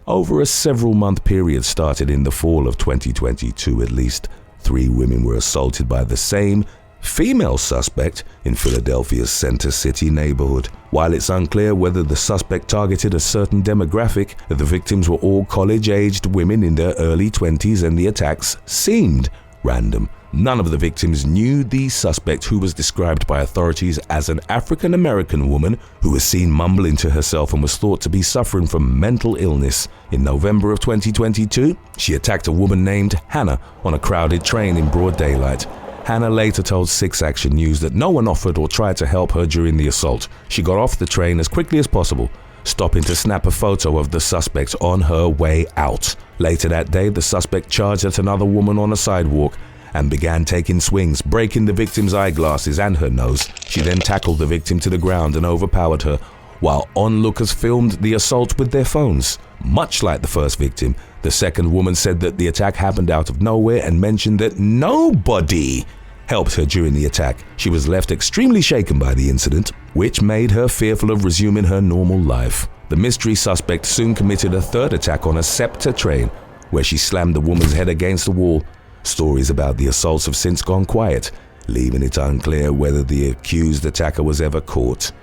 Over a several-month period started in the fall of 2022, at least 3 women were assaulted by the same female suspect in Philadelphia's Center City neighborhood. While it's unclear whether the suspect targeted a certain demographic, the victims were all college-aged women in their early 20s and the attacks seemed random. None of the victims knew the suspect, who was described by authorities as an African-American woman who was seen mumbling to herself and was thought to be suffering from mental illness. In November of 2022, she attacked a woman named Hannah on a crowded train in broad daylight. Hannah later told 6 Action News that no one offered or tried to help her during the assault. She got off the train as quickly as possible, stopping to snap a photo of the suspect on her way out. Later that day, the suspect charged at another woman on a sidewalk and began taking swings, breaking the victim's eyeglasses and her nose. She then tackled the victim to the ground and overpowered her, while onlookers filmed the assault with their phones. Much like the first victim, the second woman said that the attack happened out of nowhere and mentioned that nobody helped her during the attack. She was left extremely shaken by the incident, which made her fearful of resuming her normal life. The mystery suspect soon committed a third attack on a SEPTA train, where she slammed the woman's head against the wall. Stories about the assaults have since gone quiet, leaving it unclear whether the accused attacker was ever caught.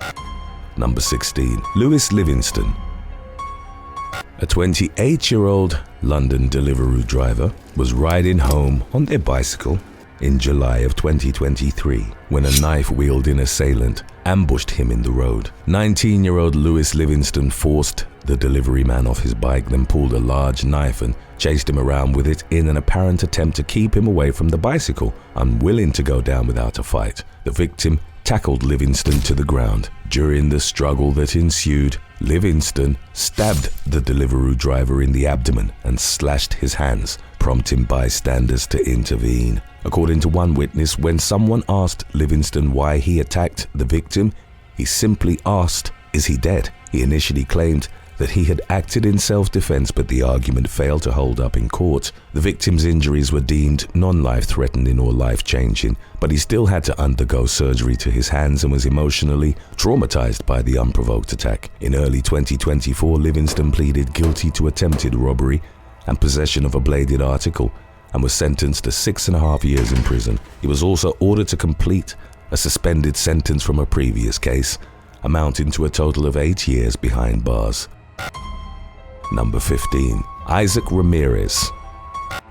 Number 16. Lewis Livingston. A 28-year-old London Deliveroo driver was riding home on their bicycle in July of 2023 when a knife-wielding assailant ambushed him in the road. 19-year-old Lewis Livingston forced the delivery man off his bike, then pulled a large knife and chased him around with it in an apparent attempt to keep him away from the bicycle, unwilling to go down without a fight. The victim tackled Livingston to the ground. During the struggle that ensued, Livingston stabbed the Deliveroo driver in the abdomen and slashed his hands, prompting bystanders to intervene. According to one witness, when someone asked Livingston why he attacked the victim, he simply asked, "Is he dead?" He initially claimed that he had acted in self-defense, but the argument failed to hold up in court. The victim's injuries were deemed non-life-threatening or life-changing, but he still had to undergo surgery to his hands and was emotionally traumatized by the unprovoked attack. In early 2024, Livingston pleaded guilty to attempted robbery and possession of a bladed article and was sentenced to 6.5 years in prison. He was also ordered to complete a suspended sentence from a previous case, amounting to a total of 8 years behind bars. Number 15. Isaac Ramirez.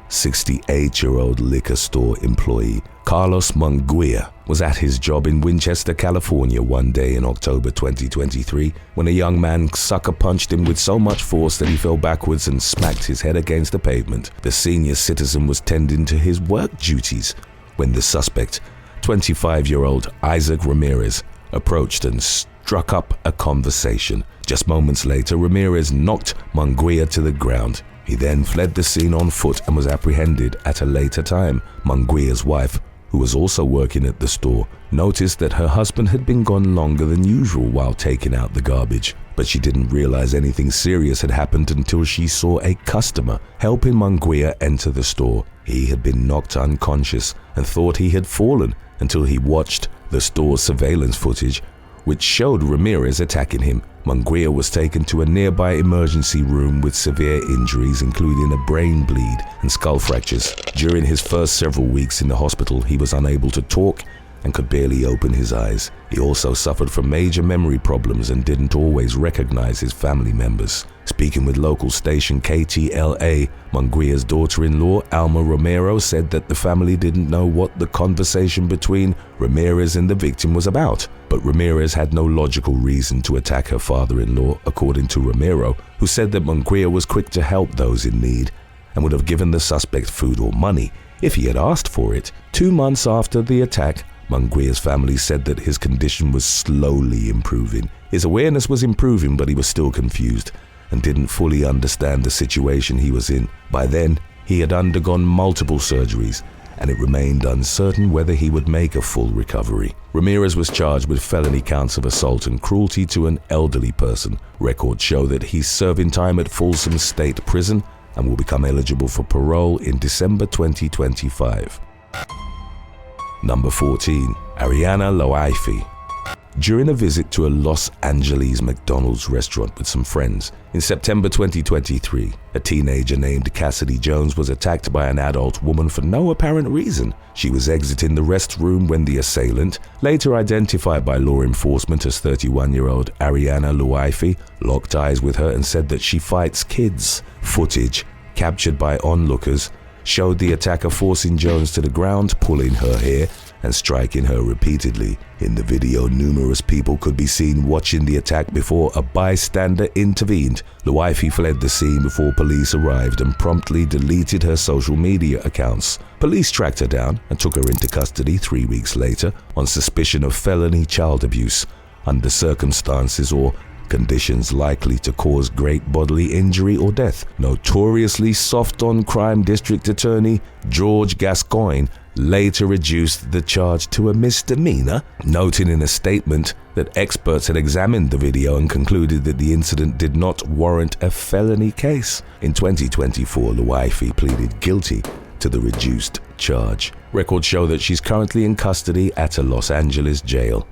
68-year-old liquor store employee Carlos Munguia was at his job in Winchester, California one day in October 2023 when a young man sucker punched him with so much force that he fell backwards and smacked his head against the pavement. The senior citizen was tending to his work duties when the suspect, 25-year-old Isaac Ramirez, approached and struck up a conversation. Just moments later, Ramirez knocked Munguia to the ground. He then fled the scene on foot and was apprehended at a later time. Munguia's wife, who was also working at the store, noticed that her husband had been gone longer than usual while taking out the garbage, but she didn't realize anything serious had happened until she saw a customer helping Munguia enter the store. He had been knocked unconscious and thought he had fallen until he watched the store's surveillance footage, which showed Ramirez attacking him. Munguia was taken to a nearby emergency room with severe injuries, including a brain bleed and skull fractures. During his first several weeks in the hospital, he was unable to talk and could barely open his eyes. He also suffered from major memory problems and didn't always recognize his family members. Speaking with local station KTLA, Munguia's daughter-in-law, Alma Romero, said that the family didn't know what the conversation between Ramirez and the victim was about. But Ramirez had no logical reason to attack her father-in-law, according to Romero, who said that Munguia was quick to help those in need and would have given the suspect food or money if he had asked for it. 2 months after the attack, Munguia's family said that his condition was slowly improving. His awareness was improving, but he was still confused and didn't fully understand the situation he was in. By then, he had undergone multiple surgeries, and it remained uncertain whether he would make a full recovery. Ramirez was charged with felony counts of assault and cruelty to an elderly person. Records show that he's serving time at Folsom State Prison and will become eligible for parole in December 2025. Number 14. Ariana Loaifi. during a visit to a Los Angeles McDonald's restaurant with some friends. In September 2023, a teenager named Cassidy Jones was attacked by an adult woman for no apparent reason. She was exiting the restroom when the assailant, later identified by law enforcement as 31-year-old Ariana Luifi, locked eyes with her and said that she fights kids. Footage, captured by onlookers, showed the attacker forcing Jones to the ground, pulling her hair and striking her repeatedly. In the video, numerous people could be seen watching the attack before a bystander intervened. Luifi fled the scene before police arrived and promptly deleted her social media accounts. Police tracked her down and took her into custody 3 weeks later on suspicion of felony child abuse under circumstances or conditions likely to cause great bodily injury or death. Notoriously soft on crime District Attorney George Gascoigne later reduced the charge to a misdemeanor, noting in a statement that experts had examined the video and concluded that the incident did not warrant a felony case. In 2024, Luifi pleaded guilty to the reduced charge. Records show that she's currently in custody at a Los Angeles jail.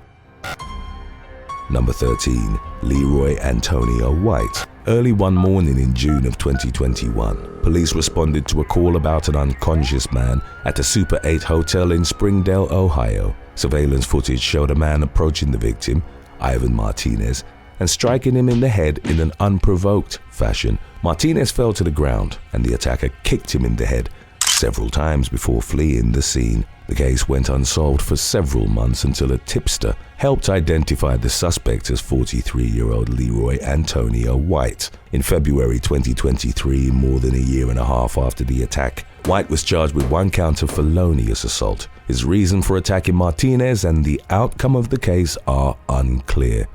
Number 13. Leroy Antonio White. Early one morning in June of 2021, police responded to a call about an unconscious man at a Super 8 hotel in Springdale, Ohio. Surveillance footage showed a man approaching the victim, Ivan Martinez, and striking him in the head in an unprovoked fashion. Martinez fell to the ground, and the attacker kicked him in the head several times before fleeing the scene. The case went unsolved for several months until a tipster helped identify the suspect as 43-year-old Leroy Antonio White. In February 2023, more than a year and a half after the attack, White was charged with 1 count of felonious assault. His reason for attacking Martinez and the outcome of the case are unclear.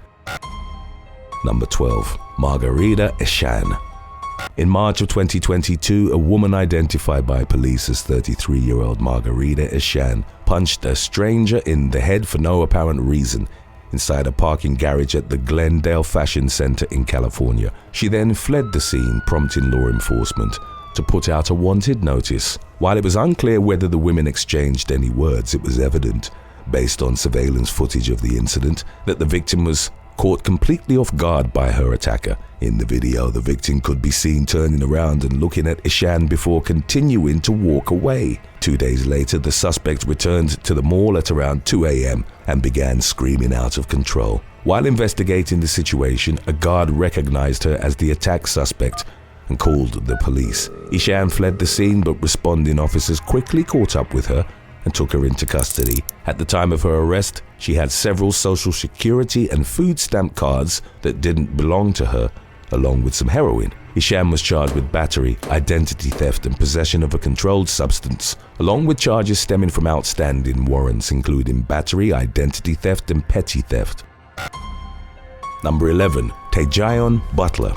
Number 12. Margarita Eshan. In March of 2022, a woman identified by police as 33-year-old Margarita Eshan punched a stranger in the head for no apparent reason inside a parking garage at the Glendale Fashion Center in California. She then fled the scene, prompting law enforcement to put out a wanted notice. While it was unclear whether the women exchanged any words, it was evident, based on surveillance footage of the incident, that the victim was caught completely off guard by her attacker. In the video, the victim could be seen turning around and looking at Eshan before continuing to walk away. 2 days later, the suspect returned to the mall at around 2 a.m. and began screaming out of control. While investigating the situation, a guard recognized her as the attack suspect and called the police. Eshan fled the scene, but responding officers quickly caught up with her and took her into custody. At the time of her arrest, she had several social security and food stamp cards that didn't belong to her, along with some heroin. Eshan was charged with battery, identity theft, and possession of a controlled substance, along with charges stemming from outstanding warrants including battery, identity theft, and petty theft. Number 11. Tejayon Butler.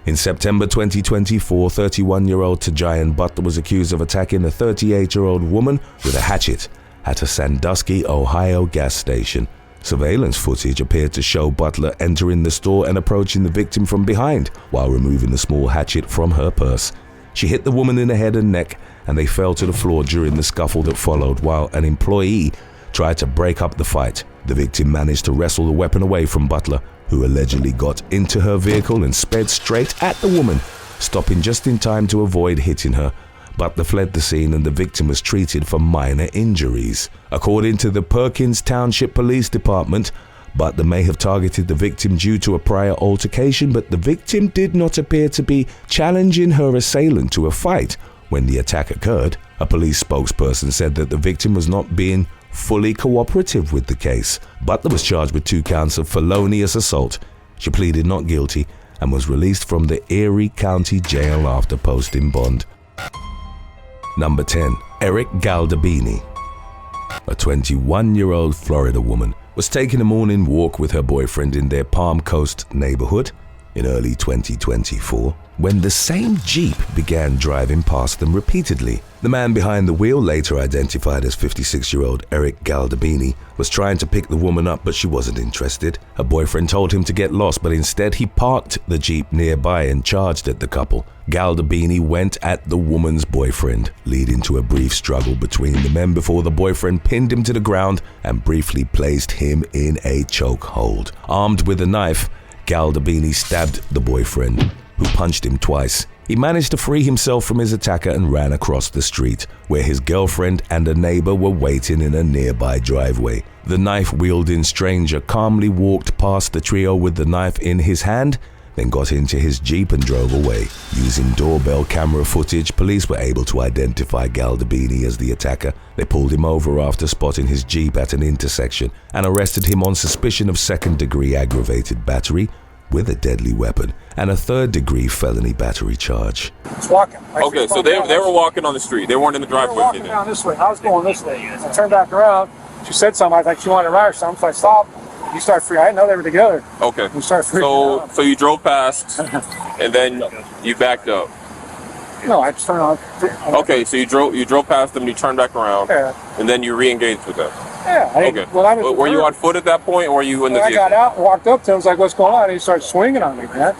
In September 2024, 31-year-old Tejayon Butler was accused of attacking a 38-year-old woman with a hatchet at a Sandusky, Ohio gas station. Surveillance footage appeared to show Butler entering the store and approaching the victim from behind while removing a small hatchet from her purse. She hit the woman in the head and neck, and they fell to the floor during the scuffle that followed while an employee tried to break up the fight. The victim managed to wrestle the weapon away from Butler, who allegedly got into her vehicle and sped straight at the woman, stopping just in time to avoid hitting her. Butler fled the scene and the victim was treated for minor injuries. According to the Perkins Township Police Department, Butler may have targeted the victim due to a prior altercation, but the victim did not appear to be challenging her assailant to a fight when the attack occurred. A police spokesperson said that the victim was not being fully cooperative with the case. Butler was charged with 2 counts of felonious assault. She pleaded not guilty and was released from the Erie County Jail after posting bond. Number 10. Eric Galdabini. A 21-year-old Florida woman was taking a morning walk with her boyfriend in their Palm Coast neighborhood in early 2024 when the same Jeep began driving past them repeatedly. The man behind the wheel, later identified as 56-year-old Eric Galdabini, was trying to pick the woman up, but she wasn't interested. Her boyfriend told him to get lost, but instead he parked the Jeep nearby and charged at the couple. Galdabini went at the woman's boyfriend, leading to a brief struggle between the men before the boyfriend pinned him to the ground and briefly placed him in a chokehold. Armed with a knife, Galdabini stabbed the boyfriend, who punched him twice. He managed to free himself from his attacker and ran across the street, where his girlfriend and a neighbor were waiting in a nearby driveway. The knife-wielding stranger calmly walked past the trio with the knife in his hand, then got into his Jeep and drove away. Using doorbell camera footage, police were able to identify Galdabini as the attacker. They pulled him over after spotting his Jeep at an intersection and arrested him on suspicion of second-degree aggravated battery with a deadly weapon and a third-degree felony battery charge. It's walking. Okay, so they were walking on the street. They weren't in the driveway. They were walking down this way. I was going this way. I turned back around. She said something. I think she wanted to ride or something. So I stopped. You start freaking. I didn't know they were together. Okay. We started freaking out. So you drove past, and then you backed up. No, I just turned on. Okay, so you drove past them, you turned back around, and then you re-engaged with them. Yeah. Okay. Were you on foot at that point, or were you in the vehicle? I got out and walked up to him. I was like, "What's going on?" And he started swinging on me, man.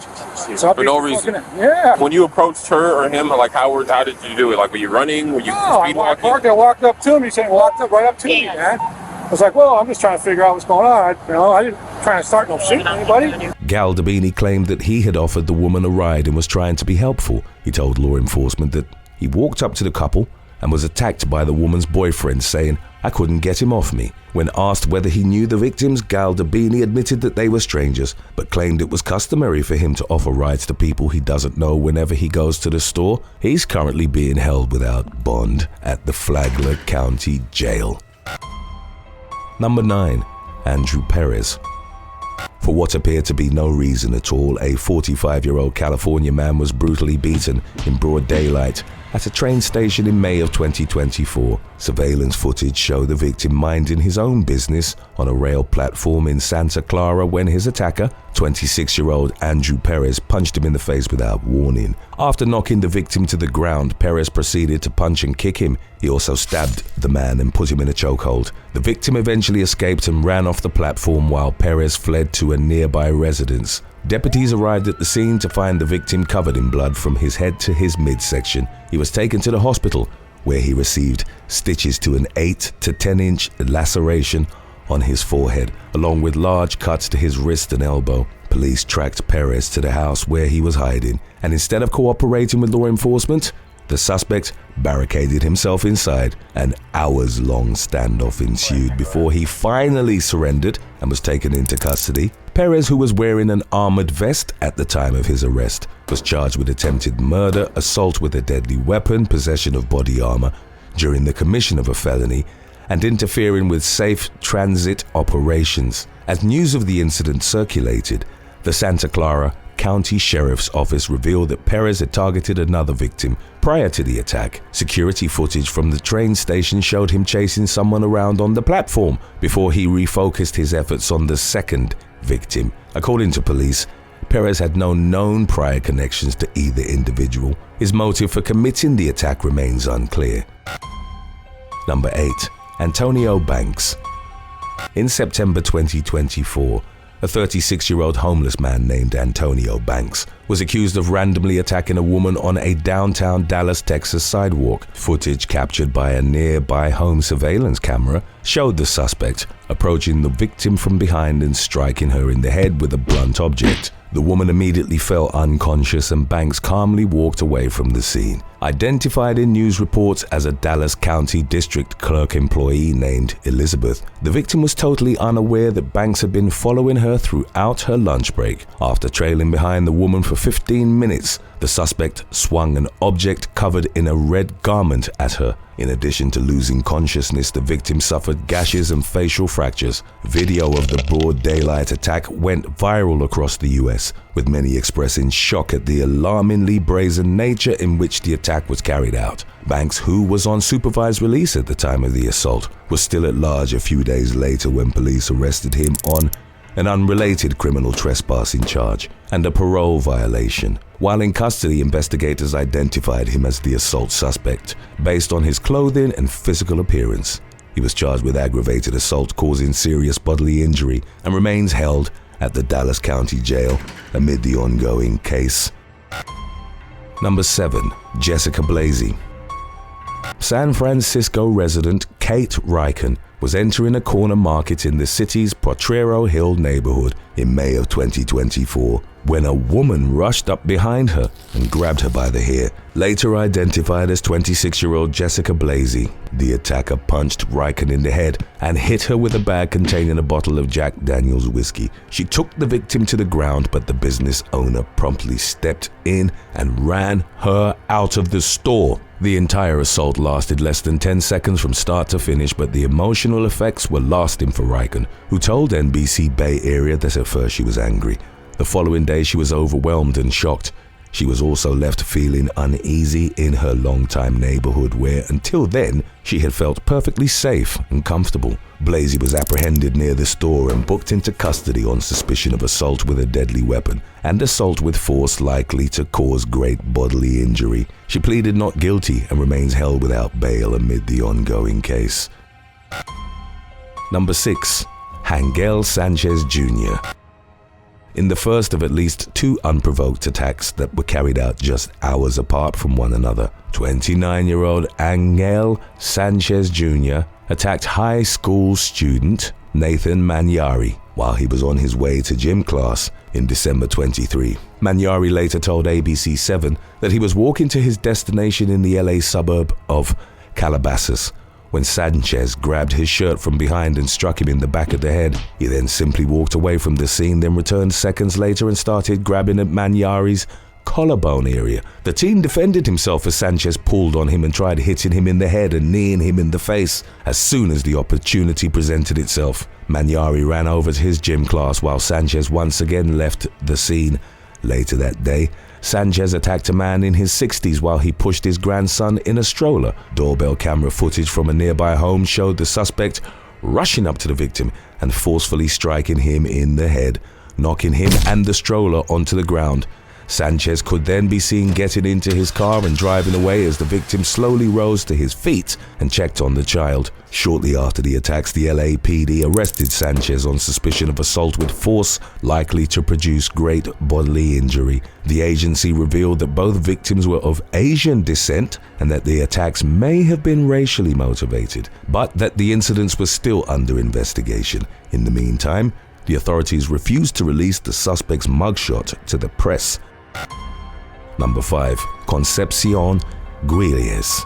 So for no reason. Yeah. When you approached her or him, like how did you do it? Like were you running? Were you speed walking? I walked up to him. He said, "Walked up right up to me, man." I was like, "Well, I'm just trying to figure out what's going on. I didn't try to start no shit with anybody." Galdabini claimed that he had offered the woman a ride and was trying to be helpful. He told law enforcement that he walked up to the couple and was attacked by the woman's boyfriend, saying, "I couldn't get him off me." When asked whether he knew the victims, Galdabini admitted that they were strangers, but claimed it was customary for him to offer rides to people he doesn't know whenever he goes to the store. He's currently being held without bond at the Flagler County Jail. Number 9. Andrew Perez. For what appeared to be no reason at all, a 45-year-old California man was brutally beaten in broad daylight at a train station in May of 2024. Surveillance footage showed the victim minding his own business on a rail platform in Santa Clara when his attacker, 26-year-old Andrew Perez, punched him in the face without warning. After knocking the victim to the ground, Perez proceeded to punch and kick him. He also stabbed the man and put him in a chokehold. The victim eventually escaped and ran off the platform while Perez fled to a nearby residence. Deputies arrived at the scene to find the victim covered in blood from his head to his midsection. He was taken to the hospital, where he received stitches to an 8 to 10-inch laceration on his forehead, along with large cuts to his wrist and elbow. Police tracked Perez to the house where he was hiding, and instead of cooperating with law enforcement, the suspect barricaded himself inside. An hours-long standoff ensued before he finally surrendered and was taken into custody. Perez, who was wearing an armored vest at the time of his arrest, was charged with attempted murder, assault with a deadly weapon, possession of body armor during the commission of a felony, and interfering with safe transit operations. As news of the incident circulated, the Santa Clara County Sheriff's Office revealed that Perez had targeted another victim prior to the attack. Security footage from the train station showed him chasing someone around on the platform before he refocused his efforts on the second victim. According to police, Perez had no known prior connections to either individual. His motive for committing the attack remains unclear. Number 8. Antonio Banks. In September 2024, a 36-year-old homeless man named Antonio Banks was accused of randomly attacking a woman on a downtown Dallas, Texas sidewalk. Footage captured by a nearby home surveillance camera showed the suspect approaching the victim from behind and striking her in the head with a blunt object. The woman immediately fell unconscious and Banks calmly walked away from the scene. Identified in news reports as a Dallas County District Clerk employee named Elizabeth, the victim was totally unaware that Banks had been following her throughout her lunch break. After trailing behind the woman for 15 minutes, the suspect swung an object covered in a red garment at her. In addition to losing consciousness, the victim suffered gashes and facial fractures. Video of the broad daylight attack went viral across the US, with many expressing shock at the alarmingly brazen nature in which the attack was carried out. Banks, who was on supervised release at the time of the assault, was still at large a few days later when police arrested him on an unrelated criminal trespassing charge, and a parole violation. While in custody, investigators identified him as the assault suspect based on his clothing and physical appearance. He was charged with aggravated assault causing serious bodily injury and remains held at the Dallas County Jail amid the ongoing case. Number 7. Jessica Blasey. San Francisco resident Kate Riken was entering a corner market in the city's Potrero Hill neighborhood in May of 2024 when a woman rushed up behind her and grabbed her by the hair. Later identified as 26-year-old Jessica Blasey, the attacker punched Riken in the head and hit her with a bag containing a bottle of Jack Daniel's whiskey. She took the victim to the ground, but the business owner promptly stepped in and ran her out of the store. The entire assault lasted less than 10 seconds from start to finish, but the emotional effects were lasting for Riken, who told NBC Bay Area that at first she was angry. The following day she was overwhelmed and shocked. She was also left feeling uneasy in her longtime neighborhood where, until then, she had felt perfectly safe and comfortable. Blasey was apprehended near the store and booked into custody on suspicion of assault with a deadly weapon and assault with force likely to cause great bodily injury. She pleaded not guilty and remains held without bail amid the ongoing case. Number 6. Hangel Sanchez Jr. In the first of at least 2 unprovoked attacks that were carried out just hours apart from one another, 29-year-old Angel Sanchez Jr. attacked high school student Nathan Manyari while he was on his way to gym class in December 23. Manyari later told ABC7 that he was walking to his destination in the LA suburb of Calabasas when Sanchez grabbed his shirt from behind and struck him in the back of the head. He then simply walked away from the scene, then returned seconds later and started grabbing at Manyari's collarbone area. The teen defended himself as Sanchez pulled on him and tried hitting him in the head and kneeing him in the face. As soon as the opportunity presented itself, Manyari ran over to his gym class while Sanchez once again left the scene. Later that day, Sanchez attacked a man in his 60s while he pushed his grandson in a stroller. Doorbell camera footage from a nearby home showed the suspect rushing up to the victim and forcefully striking him in the head, knocking him and the stroller onto the ground. Sanchez could then be seen getting into his car and driving away as the victim slowly rose to his feet and checked on the child. Shortly after the attacks, the LAPD arrested Sanchez on suspicion of assault with force likely to produce great bodily injury. The agency revealed that both victims were of Asian descent and that the attacks may have been racially motivated, but that the incidents were still under investigation. In the meantime, the authorities refused to release the suspect's mugshot to the press. Number 5. Concepcion Guilles.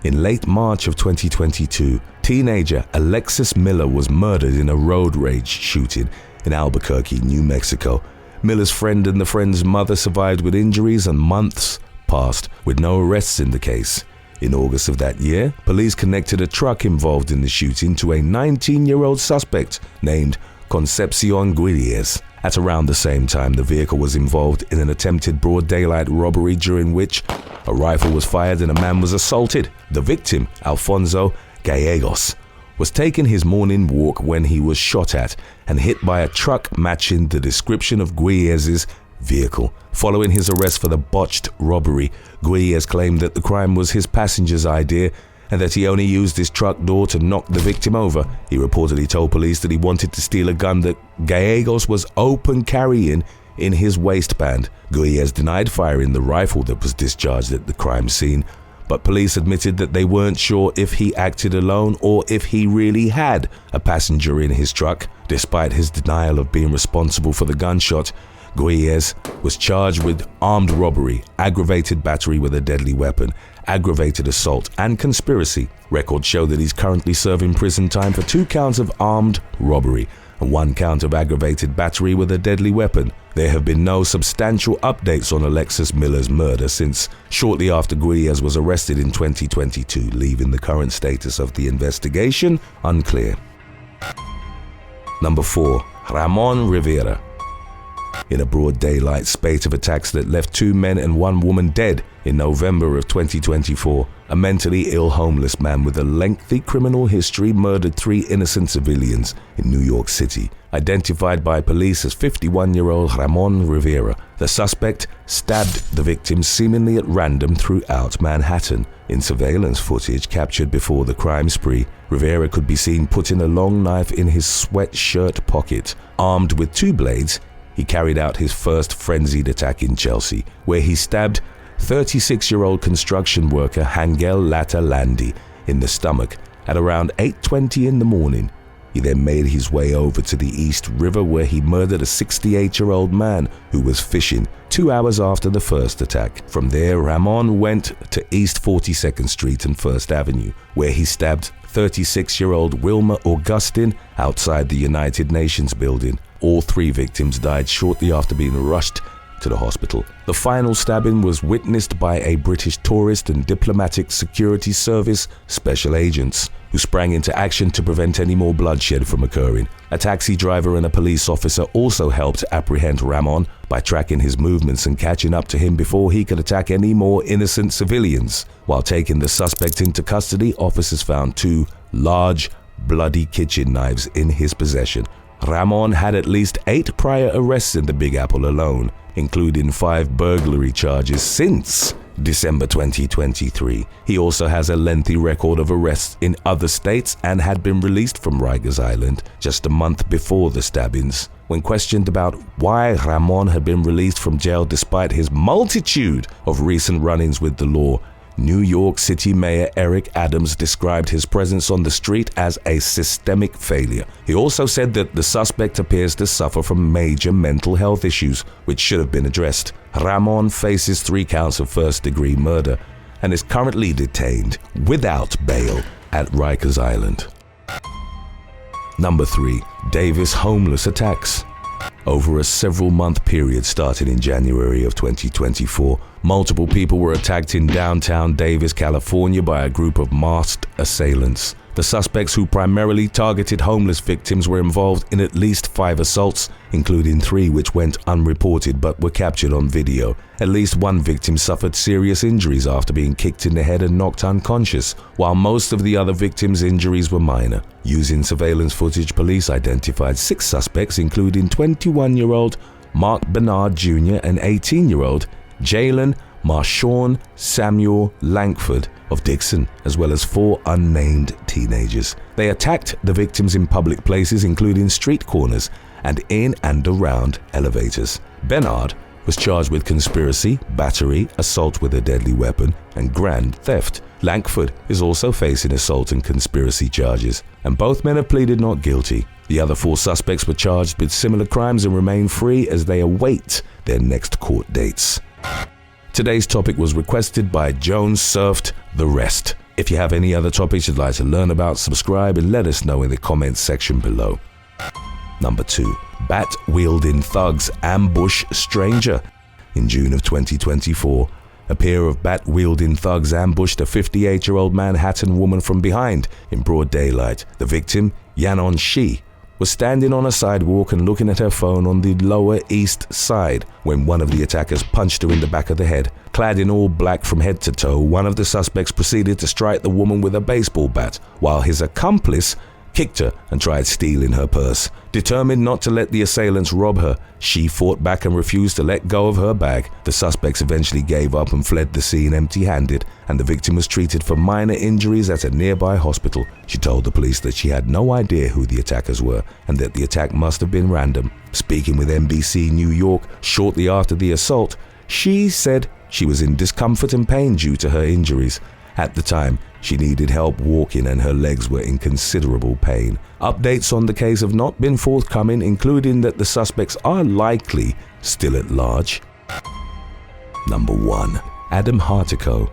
In late March of 2022, teenager Alexis Miller was murdered in a road rage shooting in Albuquerque, New Mexico. Miller's friend and the friend's mother survived with injuries, and months passed with no arrests in the case. In August of that year, police connected a truck involved in the shooting to a 19-year-old suspect named Concepcion Guilles. At around the same time, the vehicle was involved in an attempted broad daylight robbery during which a rifle was fired and a man was assaulted. The victim, Alfonso Gallegos, was taking his morning walk when he was shot at and hit by a truck matching the description of Guilles's vehicle. Following his arrest for the botched robbery, Guilles claimed that the crime was his passenger's idea and that he only used his truck door to knock the victim over. He reportedly told police that he wanted to steal a gun that Gallegos was open carrying in his waistband. Guilles denied firing the rifle that was discharged at the crime scene, but police admitted that they weren't sure if he acted alone or if he really had a passenger in his truck. Despite his denial of being responsible for the gunshot, Guilles was charged with armed robbery, aggravated battery with a deadly weapon, aggravated assault, and conspiracy. Records show that he's currently serving prison time for 2 counts of armed robbery and 1 count of aggravated battery with a deadly weapon. There have been no substantial updates on Alexis Miller's murder since shortly after Guilles was arrested in 2022, leaving the current status of the investigation unclear. Number 4. Ramon Rivera. In a broad daylight spate of attacks that left 2 men and 1 woman dead in November of 2024, a mentally ill homeless man with a lengthy criminal history murdered 3 innocent civilians in New York City. identified by police as 51-year-old Ramon Rivera. The suspect stabbed the victim seemingly at random throughout Manhattan. In surveillance footage captured before the crime spree, Rivera could be seen putting a long knife in his sweatshirt pocket. Armed with 2 blades, he carried out his first frenzied attack in Chelsea, where he stabbed 36-year-old construction worker Hangel Latalandi in the stomach at around 8:20 in the morning. He then made his way over to the East River, where he murdered a 68-year-old man who was fishing 2 hours after the first attack. From there, Ramon went to East 42nd Street and 1st Avenue, where he stabbed 36-year-old Wilma Augustin outside the United Nations building. All 3 victims died shortly after being rushed to the hospital. The final stabbing was witnessed by a British tourist and diplomatic security service special agents who sprang into action to prevent any more bloodshed from occurring. A taxi driver and a police officer also helped apprehend Ramon by tracking his movements and catching up to him before he could attack any more innocent civilians. While taking the suspect into custody, officers found 2 large, bloody kitchen knives in his possession. Ramon had at least 8 prior arrests in the Big Apple alone, including 5 burglary charges since December 2023. He also has a lengthy record of arrests in other states and had been released from Rikers Island just a month before the stabbings. When questioned about why Ramon had been released from jail despite his multitude of recent run-ins with the law, New York City Mayor Eric Adams described his presence on the street as a systemic failure. He also said that the suspect appears to suffer from major mental health issues, which should have been addressed. Ramon faces 3 counts of first-degree murder and is currently detained without bail at Rikers Island. Number 3. Davis homeless attacks. Over a several-month period starting in January of 2024, multiple people were attacked in downtown Davis, California by a group of masked assailants. The suspects, who primarily targeted homeless victims, were involved in at least 5 assaults, including 3 which went unreported but were captured on video. At least 1 victim suffered serious injuries after being kicked in the head and knocked unconscious, while most of the other victims' injuries were minor. Using surveillance footage, police identified 6 suspects, including 21-year-old Mark Bernard Jr. and 18-year-old Jalen Marshawn Samuel Langford of Dixon, as well as 4 unnamed teenagers. They attacked the victims in public places, including street corners and in and around elevators. Bernard was charged with conspiracy, battery, assault with a deadly weapon, and grand theft. Langford is also facing assault and conspiracy charges, and both men have pleaded not guilty. The other 4 suspects were charged with similar crimes and remain free as they await their next court dates. Today's topic was requested by Jones Surfed the Rest. If you have any other topics you'd like to learn about, subscribe and let us know in the comments section below. Number 2. Bat-wielding thugs ambush stranger. In June of 2024, a pair of bat-wielding thugs ambushed a 58-year-old Manhattan woman from behind in broad daylight. The victim, Yanon Shi, was standing on a sidewalk and looking at her phone on the Lower East Side when one of the attackers punched her in the back of the head. Clad in all black from head to toe, one of the suspects proceeded to strike the woman with a baseball bat, while his accomplice kicked her and tried stealing her purse. Determined not to let the assailants rob her, she fought back and refused to let go of her bag. The suspects eventually gave up and fled the scene empty-handed, and the victim was treated for minor injuries at a nearby hospital. She told the police that she had no idea who the attackers were and that the attack must have been random. Speaking with NBC New York shortly after the assault, she said she was in discomfort and pain due to her injuries. At the time, she needed help walking and her legs were in considerable pain. Updates on the case have not been forthcoming, including that the suspects are likely still at large. Number 1. Adam Hartico.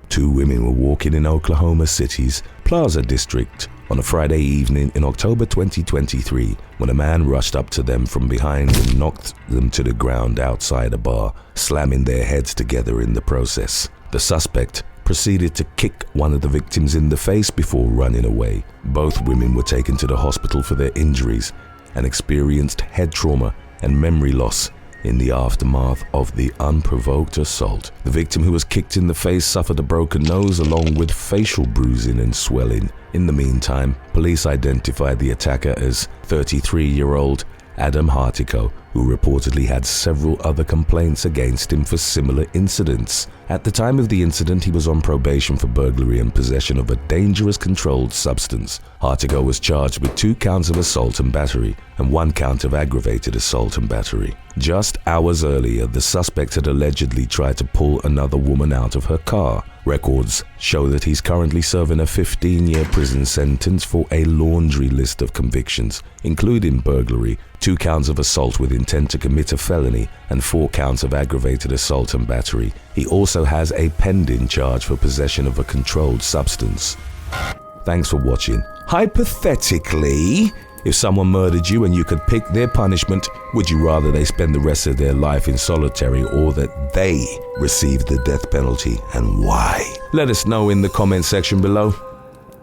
2 women were walking in Oklahoma City's Plaza District on a Friday evening in October 2023 when a man rushed up to them from behind and knocked them to the ground outside a bar, slamming their heads together in the process. The suspect proceeded to kick one of the victims in the face before running away. Both women were taken to the hospital for their injuries and experienced head trauma and memory loss in the aftermath of the unprovoked assault. The victim, who was kicked in the face, suffered a broken nose along with facial bruising and swelling. In the meantime, police identified the attacker as 33-year-old Adam Hartico, who reportedly had several other complaints against him for similar incidents. At the time of the incident, he was on probation for burglary and possession of a dangerous controlled substance. Hartico was charged with 2 counts of assault and battery and 1 count of aggravated assault and battery. Just hours earlier, the suspect had allegedly tried to pull another woman out of her car. Records show that he's currently serving a 15-year prison sentence for a laundry list of convictions, including burglary, 2 counts of assault with intent to commit a felony, and 4 counts of aggravated assault and battery. He also has a pending charge for possession of a controlled substance. Thanks for watching. Hypothetically, if someone murdered you and you could pick their punishment, would you rather they spend the rest of their life in solitary or that they receive the death penalty, and why? Let us know in the comment section below.